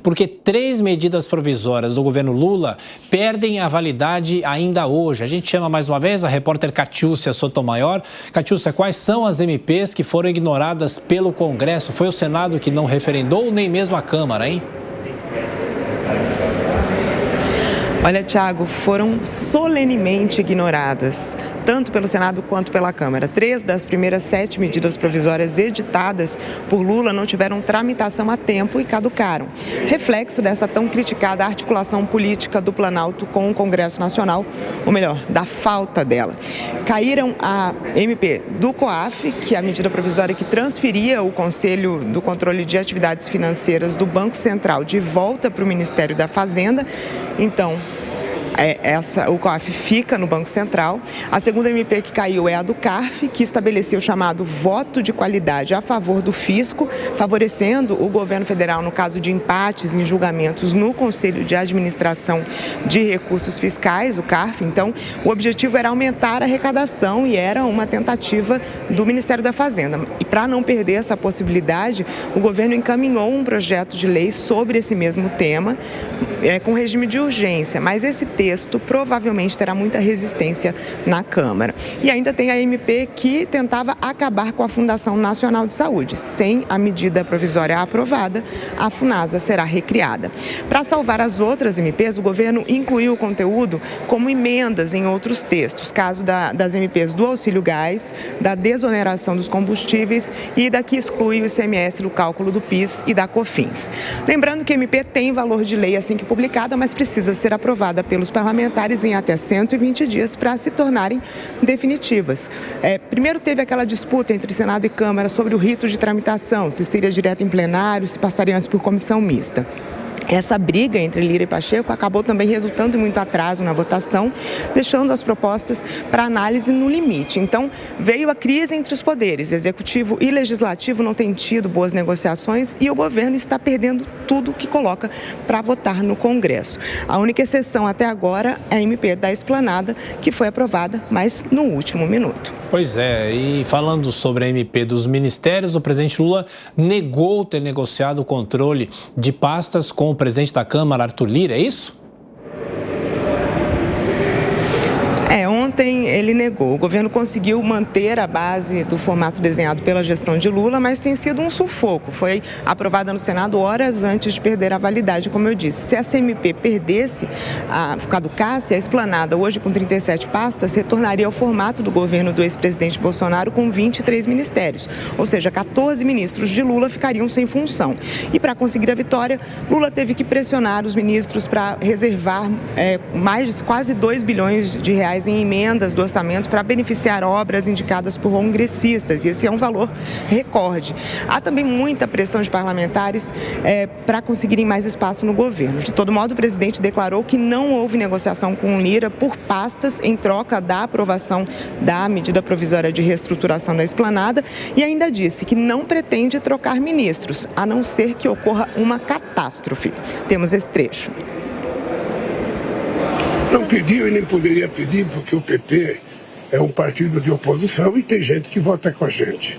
porque 3 medidas provisórias do governo Lula perdem a validade ainda hoje. A gente chama mais uma vez a repórter Catiúcia Sotomayor. Catiúcia, quais são as MPs que foram ignoradas pelo Congresso? Foi o Senado que não referendou, nem mesmo a Câmara, hein? Olha, Thiago, foram solenemente ignoradas, tanto pelo Senado quanto pela Câmara. 3 das primeiras 7 medidas provisórias editadas por Lula não tiveram tramitação a tempo e caducaram. Reflexo dessa tão criticada articulação política do Planalto com o Congresso Nacional, ou melhor, da falta dela. Caíram a MP do COAF, que é a medida provisória que transferia o Conselho do Controle de Atividades Financeiras do Banco Central de volta para o Ministério da Fazenda. Então, o COAF fica no Banco Central. A segunda MP que caiu é a do CARF, que estabeleceu o chamado voto de qualidade a favor do fisco, favorecendo o governo federal no caso de empates em julgamentos no Conselho de Administração de Recursos Fiscais, o CARF. Então, o objetivo era aumentar a arrecadação e era uma tentativa do Ministério da Fazenda. E para não perder essa possibilidade, o governo encaminhou um projeto de lei sobre esse mesmo tema, com regime de urgência, mas esse texto provavelmente terá muita resistência na Câmara. E ainda tem a MP que tentava acabar com a Fundação Nacional de Saúde. Sem a medida provisória aprovada, a FUNASA será recriada. Para salvar as outras MPs, o governo incluiu o conteúdo como emendas em outros textos, caso das MPs do auxílio gás, da desoneração dos combustíveis e da que exclui o ICMS do cálculo do PIS e da COFINS. Lembrando que a MP tem valor de lei assim que publicada, mas precisa ser aprovada pelos parlamentares em até 120 dias para se tornarem definitivas. Primeiro teve aquela disputa entre Senado e Câmara sobre o rito de tramitação, se seria direto em plenário, se passaria antes por comissão mista. Essa briga entre Lira e Pacheco acabou também resultando em muito atraso na votação, deixando as propostas para análise no limite. Então, veio a crise entre os poderes. Executivo e Legislativo não têm tido boas negociações e o governo está perdendo tudo que coloca para votar no Congresso. A única exceção até agora é a MP da Esplanada, que foi aprovada, mas no último minuto. Pois é, e falando sobre a MP dos ministérios, o presidente Lula negou ter negociado o controle de pastas com o presidente da Câmara, Arthur Lira, é isso? Ontem ele negou. O governo conseguiu manter a base do formato desenhado pela gestão de Lula, mas tem sido um sufoco. Foi aprovada no Senado horas antes de perder a validade, como eu disse. Se essa MP perdesse, caducasse, a Esplanada, hoje com 37 pastas, retornaria ao formato do governo do ex-presidente Bolsonaro com 23 ministérios. Ou seja, 14 ministros de Lula ficariam sem função. E para conseguir a vitória, Lula teve que pressionar os ministros para reservar quase 2 bilhões de reais em emendas do orçamento para beneficiar obras indicadas por congressistas, e esse é um valor recorde. Há também muita pressão de parlamentares para conseguirem mais espaço no governo. De todo modo, o presidente declarou que não houve negociação com Lira por pastas em troca da aprovação da medida provisória de reestruturação da Esplanada e ainda disse que não pretende trocar ministros, a não ser que ocorra uma catástrofe. Temos esse trecho. Não pediu e nem poderia pedir, porque o PP é um partido de oposição e tem gente que vota com a gente.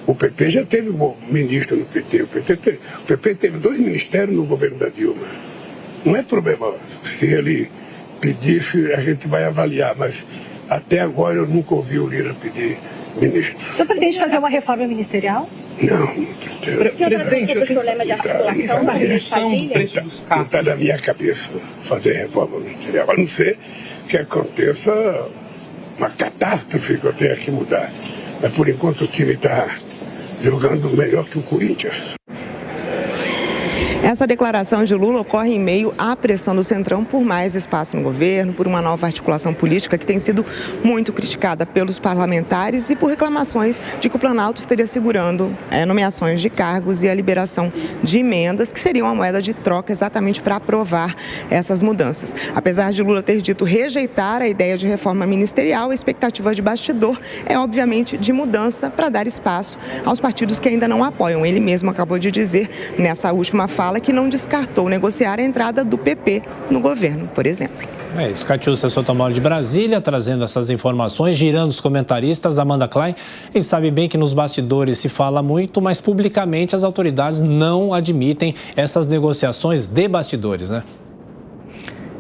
O PP já teve um ministro no PT. O PP teve 2 ministérios no governo da Dilma. Não é problema. Se ele pedisse, a gente vai avaliar, mas até agora eu nunca ouvi o Lira pedir ministro. O senhor pretende fazer uma reforma ministerial? Não pretendo. Presidente, os problemas de articulação da Padilha? Não está na minha cabeça fazer reforma ministerial, a não ser que aconteça uma catástrofe que eu tenha que mudar. Mas por enquanto o time está jogando melhor que o Corinthians. Essa declaração de Lula ocorre em meio à pressão do Centrão por mais espaço no governo, por uma nova articulação política que tem sido muito criticada pelos parlamentares e por reclamações de que o Planalto estaria segurando nomeações de cargos e a liberação de emendas, que seriam uma moeda de troca exatamente para aprovar essas mudanças. Apesar de Lula ter dito rejeitar a ideia de reforma ministerial, a expectativa de bastidor é, obviamente, de mudança para dar espaço aos partidos que ainda não apoiam. Ele mesmo acabou de dizer, nessa última fala, fala que não descartou negociar a entrada do PP no governo, por exemplo. É isso, Catiúcia Sotomayor de Brasília, trazendo essas informações, girando os comentaristas. Amanda Klein, a gente sabe bem que nos bastidores se fala muito, mas publicamente as autoridades não admitem essas negociações de bastidores, né?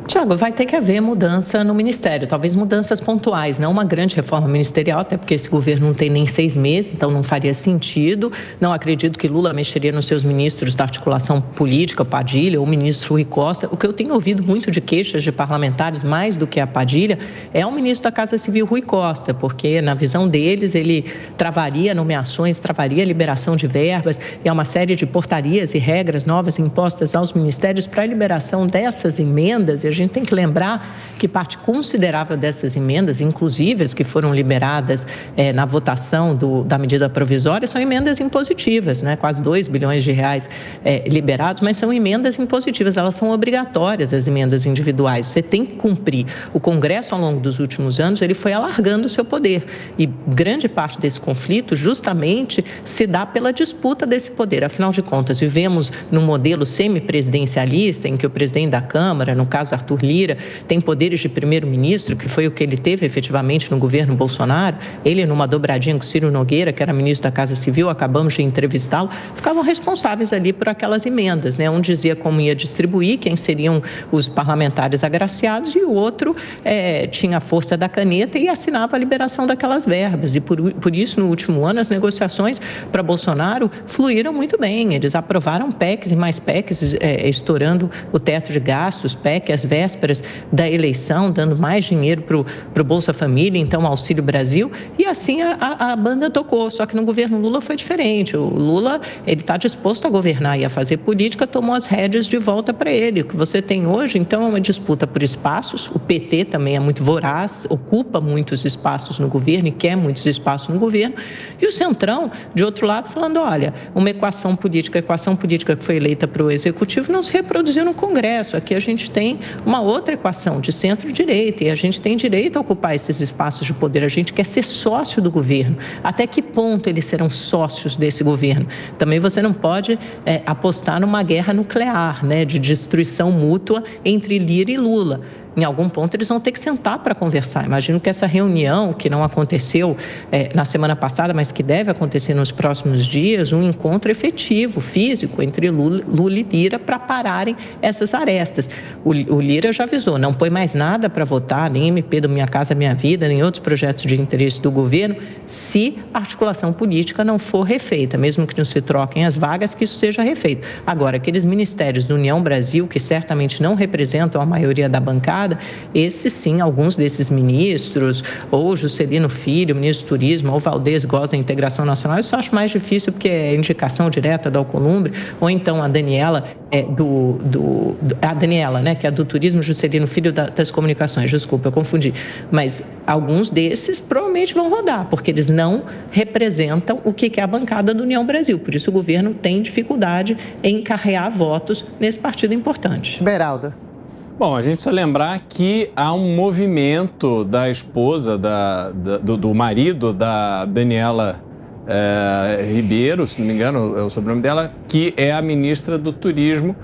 Tiago, vai ter que haver mudança no Ministério, talvez mudanças pontuais, não uma grande reforma ministerial, até porque esse governo não tem nem 6 meses, então não faria sentido. Não acredito que Lula mexeria nos seus ministros da articulação política, Padilha ou o ministro Rui Costa. O que eu tenho ouvido muito de queixas de parlamentares, mais do que a Padilha, é o ministro da Casa Civil, Rui Costa, porque na visão deles ele travaria nomeações, travaria a liberação de verbas, e há uma série de portarias e regras novas impostas aos ministérios para a liberação dessas emendas. E a gente tem que lembrar que parte considerável dessas emendas, inclusive as que foram liberadas na votação da medida provisória, são emendas impositivas, né? Quase 2 bilhões de reais liberados, mas são emendas impositivas, elas são obrigatórias, as emendas individuais. Você tem que cumprir. O Congresso, ao longo dos últimos anos, ele foi alargando o seu poder e grande parte desse conflito justamente se dá pela disputa desse poder. Afinal de contas, vivemos num modelo semipresidencialista em que o presidente da Câmara, no caso Arthur Lira, tem poderes de primeiro-ministro, que foi o que ele teve efetivamente no governo Bolsonaro. Ele, numa dobradinha com Ciro Nogueira, que era ministro da Casa Civil, acabamos de entrevistá-lo, ficavam responsáveis ali por aquelas emendas, né? Um dizia como ia distribuir, quem seriam os parlamentares agraciados, e o outro tinha a força da caneta e assinava a liberação daquelas verbas. E por isso, no último ano, as negociações para Bolsonaro fluíram muito bem. Eles aprovaram PECs e mais PECs, estourando o teto de gastos, PEC às vésperas da eleição, dando mais dinheiro para o Bolsa Família, então Auxílio Brasil, e assim a banda tocou. Só que no governo Lula foi diferente. O Lula, ele está disposto a governar e a fazer política, tomou as rédeas de volta para ele. O que você tem hoje, então, é uma disputa por espaços. O PT também é muito voraz, ocupa muitos espaços no governo e quer muitos espaços no governo. E o Centrão, de outro lado, falando, olha, uma equação política que foi eleita para o Executivo não se reproduziu no Congresso. Aqui a gente tem uma outra equação de centro-direita e a gente tem direito a ocupar esses espaços de poder. A gente quer ser sócio do governo. Até que ponto eles serão sócios desse governo? Também você não pode apostar numa guerra nuclear, né, de destruição mútua entre Lira e Lula. Em algum ponto, eles vão ter que sentar para conversar. Imagino que essa reunião, que não aconteceu na semana passada, mas que deve acontecer nos próximos dias, um encontro efetivo, físico, entre Lula e Lira para pararem essas arestas. O Lira já avisou, não põe mais nada para votar, nem MP do Minha Casa Minha Vida, nem outros projetos de interesse do governo, se a articulação política não for refeita, mesmo que não se troquem as vagas, que isso seja refeito. Agora, aqueles ministérios do União Brasil, que certamente não representam a maioria da bancada, esses sim, alguns desses ministros, ou Juscelino Filho, ministro do Turismo, ou Valdez Góes da Integração Nacional, eu só acho mais difícil porque é indicação direta da Alcolumbre, ou então a Daniela, a Daniela, né, que é do Turismo, Juscelino Filho das Comunicações, desculpa, eu confundi. Mas alguns desses provavelmente vão rodar, porque eles não representam o que é a bancada do União Brasil. Por isso o governo tem dificuldade em carrear votos nesse partido importante. Beraldo. Bom, a gente precisa lembrar que há um movimento da esposa, do marido da Daniela Ribeiro, se não me engano é o sobrenome dela, que é a ministra do Turismo.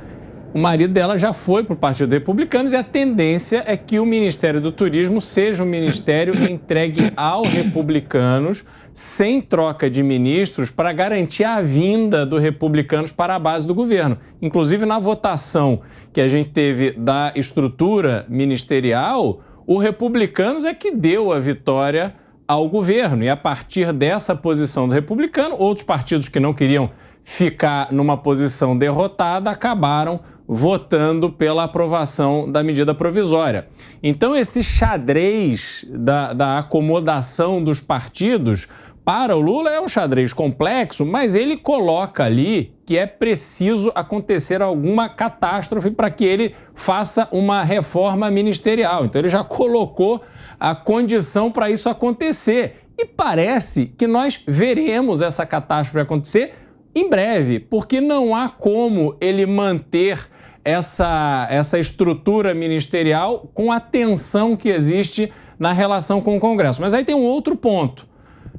O marido dela já foi para o Partido Republicano e a tendência é que o Ministério do Turismo seja um ministério entregue aos republicanos, sem troca de ministros, para garantir a vinda dos republicanos para a base do governo. Inclusive, na votação que a gente teve da estrutura ministerial, o Republicanos é que deu a vitória ao governo. E a partir dessa posição do republicano, outros partidos que não queriam ficar numa posição derrotada acabaram votando pela aprovação da medida provisória. Então, esse xadrez da acomodação dos partidos para o Lula é um xadrez complexo, mas ele coloca ali que é preciso acontecer alguma catástrofe para que ele faça uma reforma ministerial. Então, ele já colocou a condição para isso acontecer. E parece que nós veremos essa catástrofe acontecer em breve, porque não há como ele manter essa estrutura ministerial com a tensão que existe na relação com o Congresso. Mas aí tem um outro ponto.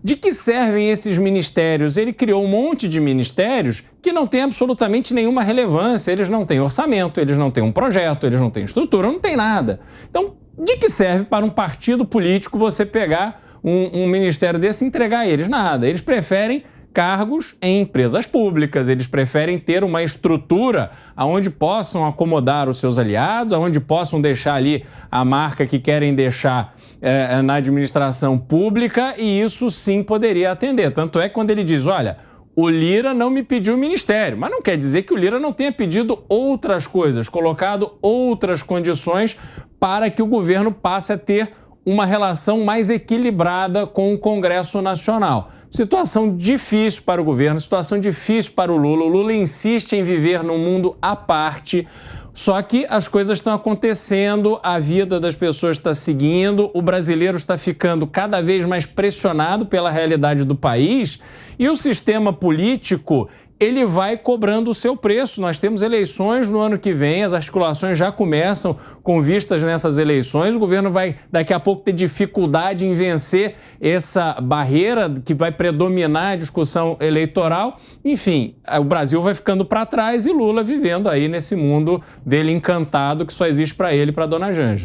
De que servem esses ministérios? Ele criou um monte de ministérios que não tem absolutamente nenhuma relevância. Eles não têm orçamento, eles não têm um projeto, eles não têm estrutura, não tem nada. Então, de que serve para um partido político você pegar um ministério desse e entregar a eles? Nada. Eles preferem cargos em empresas públicas, eles preferem ter uma estrutura onde possam acomodar os seus aliados, onde possam deixar ali a marca que querem deixar na administração pública, e isso sim poderia atender. Tanto é que quando ele diz, olha, o Lira não me pediu o ministério, mas não quer dizer que o Lira não tenha pedido outras coisas, colocado outras condições para que o governo passe a ter uma relação mais equilibrada com o Congresso Nacional. Situação difícil para o governo, situação difícil para o Lula. O Lula insiste em viver num mundo à parte, só que as coisas estão acontecendo, a vida das pessoas está seguindo, o brasileiro está ficando cada vez mais pressionado pela realidade do país e o sistema político, ele vai cobrando o seu preço. Nós temos eleições no ano que vem, as articulações já começam com vistas nessas eleições. O governo vai, daqui a pouco, ter dificuldade em vencer essa barreira que vai predominar a discussão eleitoral. Enfim, o Brasil vai ficando para trás e Lula vivendo aí nesse mundo dele encantado que só existe para ele e para a dona Janja.